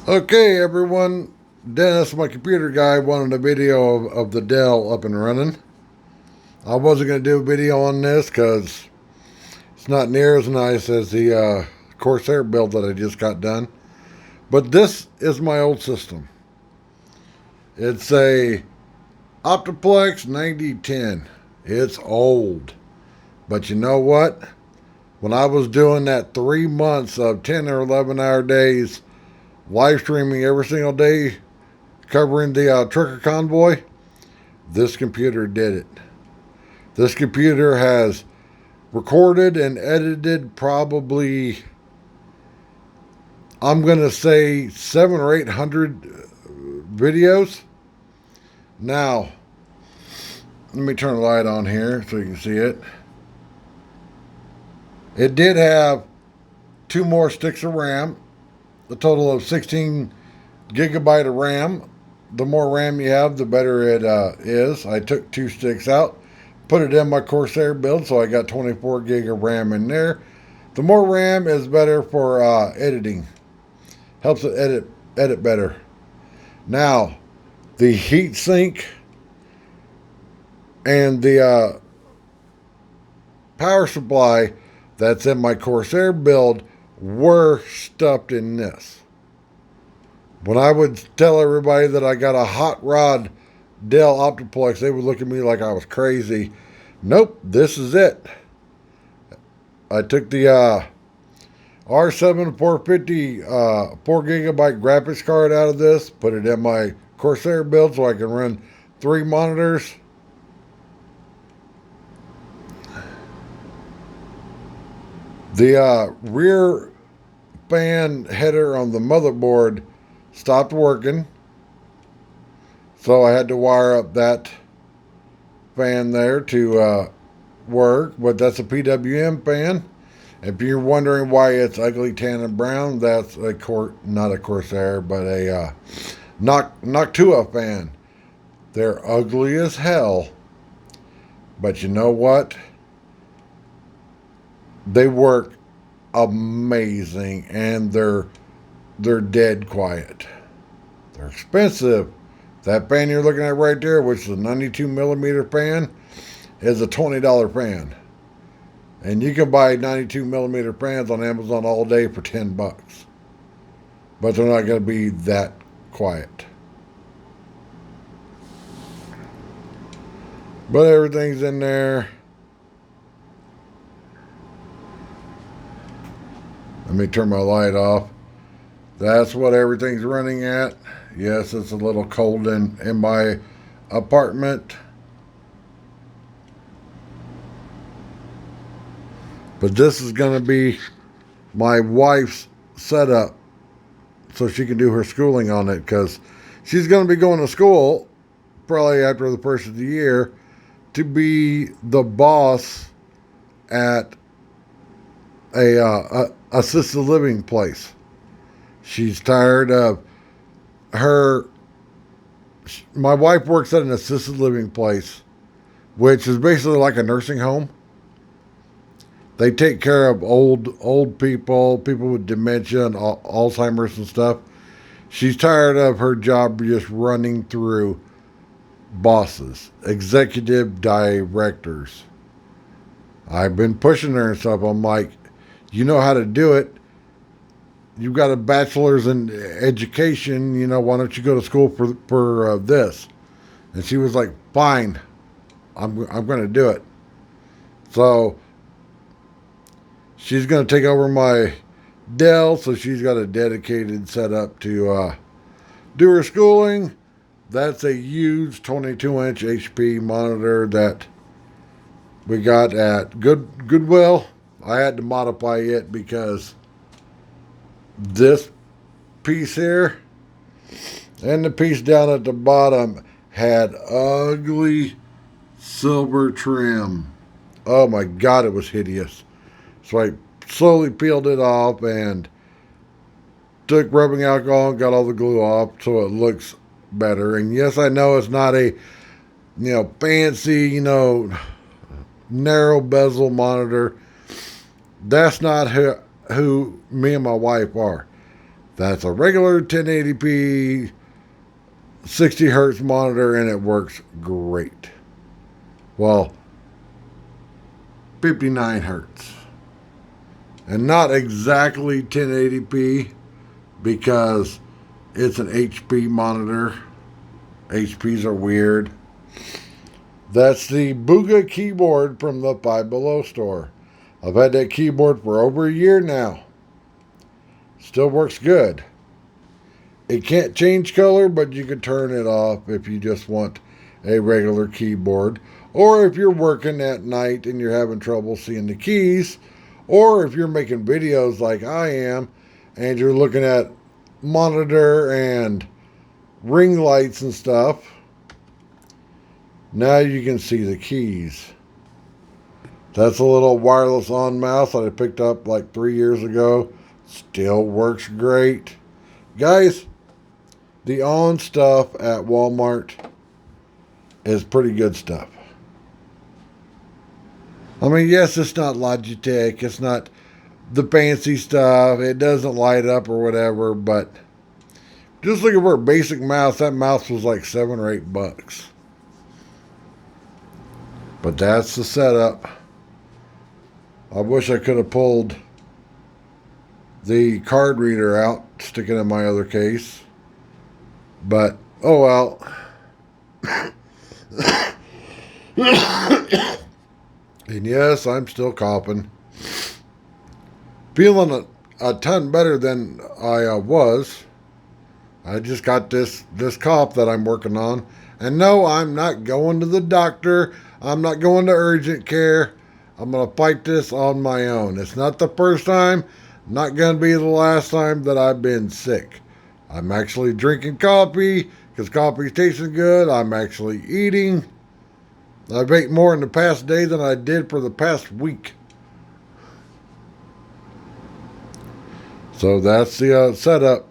Okay, everyone. Dennis, my computer guy, wanted a video of the Dell up and running. I wasn't going to do a video on this because it's not near as nice as the Corsair build that I just got done. But this is my old system. It's a Optiplex 9010. It's old. But you know what? When I was doing that 3 months of 10 or 11-hour days, live streaming every single day, covering the trucker convoy, this computer did it. This computer has recorded and edited probably, I'm going to say, 700 or 800 videos. Now, let me turn the light on here so you can see it. It did have 2 more sticks of RAM, a total of 16 gigabyte of RAM. The more RAM you have, the better it is. I took 2 sticks out, put it in my Corsair build, so I got 24 gig of RAM in there. The more RAM is better for editing. Helps it edit better. Now, the heat sink and the power supply that's in my Corsair build were stuffed in this. When I would tell everybody that I got a hot rod Dell Optiplex, they would look at me like I was crazy. Nope, this is it. I took the R7 450 4 gigabyte graphics card out of this, put it in my Corsair build so I can run 3 monitors. The rear fan header on the motherboard stopped working, so I had to wire up that fan there to work, but that's a PWM fan. If you're wondering why it's ugly tan and brown, that's not a Corsair, but a Noctua fan. They're ugly as hell, but you know what? They work amazing, and they're dead quiet. They're expensive. That fan you're looking at right there, which is a 92 millimeter fan, is a $20 fan. And you can buy 92 millimeter fans on Amazon all day for $10. But they're not going to be that quiet. But everything's in there. Let me turn my light off. That's what everything's running at. Yes, it's a little cold in my apartment. But this is going to be my wife's setup so she can do her schooling on it, because she's going to be going to school probably after the first of the year to be the boss at a assisted living place. She's tired of my wife works at an assisted living place, which is basically like a nursing home. They take care of old people, people with dementia and Alzheimer's and stuff. She's tired of her job just running through bosses, executive directors. I've been pushing her and stuff. I'm like, you know how to do it. You've got a bachelor's in education. Why don't you go to school for this? And she was like, fine, I'm going to do it. So she's going to take over my Dell, so she's got a dedicated setup to do her schooling. That's a huge 22-inch HP monitor that we got at Goodwill. I had to modify it because this piece here and the piece down at the bottom had ugly silver trim. Oh my God, it was hideous. So I slowly peeled it off and took rubbing alcohol and got all the glue off so it looks better. And yes, I know it's not a fancy narrow bezel monitor. That's not who me and my wife are. That's a regular 1080p 60 hertz monitor, and it works great. Well, 59 hertz. And not exactly 1080p because it's an HP monitor. HPs are weird. That's the Booga keyboard from the Five Below store. I've had that keyboard for over a year now. Still works good. It can't change color, but you can turn it off if you just want a regular keyboard. Or if you're working at night and you're having trouble seeing the keys. Or if you're making videos like I am and you're looking at monitor and ring lights and stuff. Now you can see the keys. That's a little wireless on mouse that I picked up like 3 years ago. Still works great. Guys, the on stuff at Walmart is pretty good stuff. I mean, yes, it's not Logitech. It's not the fancy stuff. It doesn't light up or whatever, but just looking for a basic mouse, that mouse was like $7 or $8. But that's the setup. I wish I could have pulled the card reader out, stick it in my other case. But, oh well. And yes, I'm still coughing. Feeling a ton better than I was. I just got this cough that I'm working on. And no, I'm not going to the doctor. I'm not going to urgent care. I'm going to fight this on my own. It's not the first time. Not going to be the last time that I've been sick. I'm actually drinking coffee because coffee tastes good. I'm actually eating. I've ate more in the past day than I did for the past week. So that's the setup.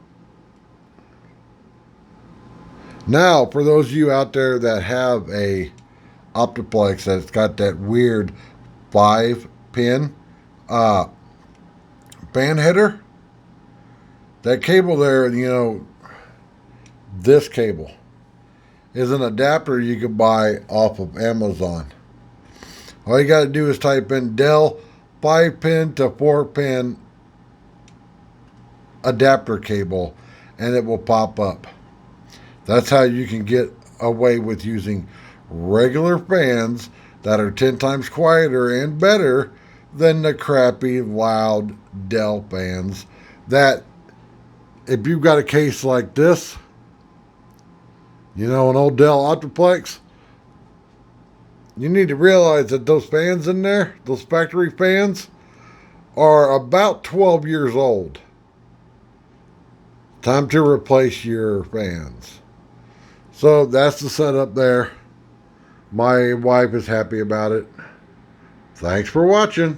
Now, for those of you out there that have a Optiplex that's got that weird 5-pin fan header, that cable there, you know, this cable is an adapter you can buy off of Amazon. All you got to do is type in Dell 5-pin to 4-pin adapter cable and it will pop up. That's how you can get away with using regular fans that are 10 times quieter and better than the crappy, loud Dell fans that, if you've got a case like this, you know, an old Dell Optiplex, you need to realize that those fans in there, those factory fans, are about 12 years old. Time to replace your fans. So that's the setup there. My wife is happy about it. Thanks for watching.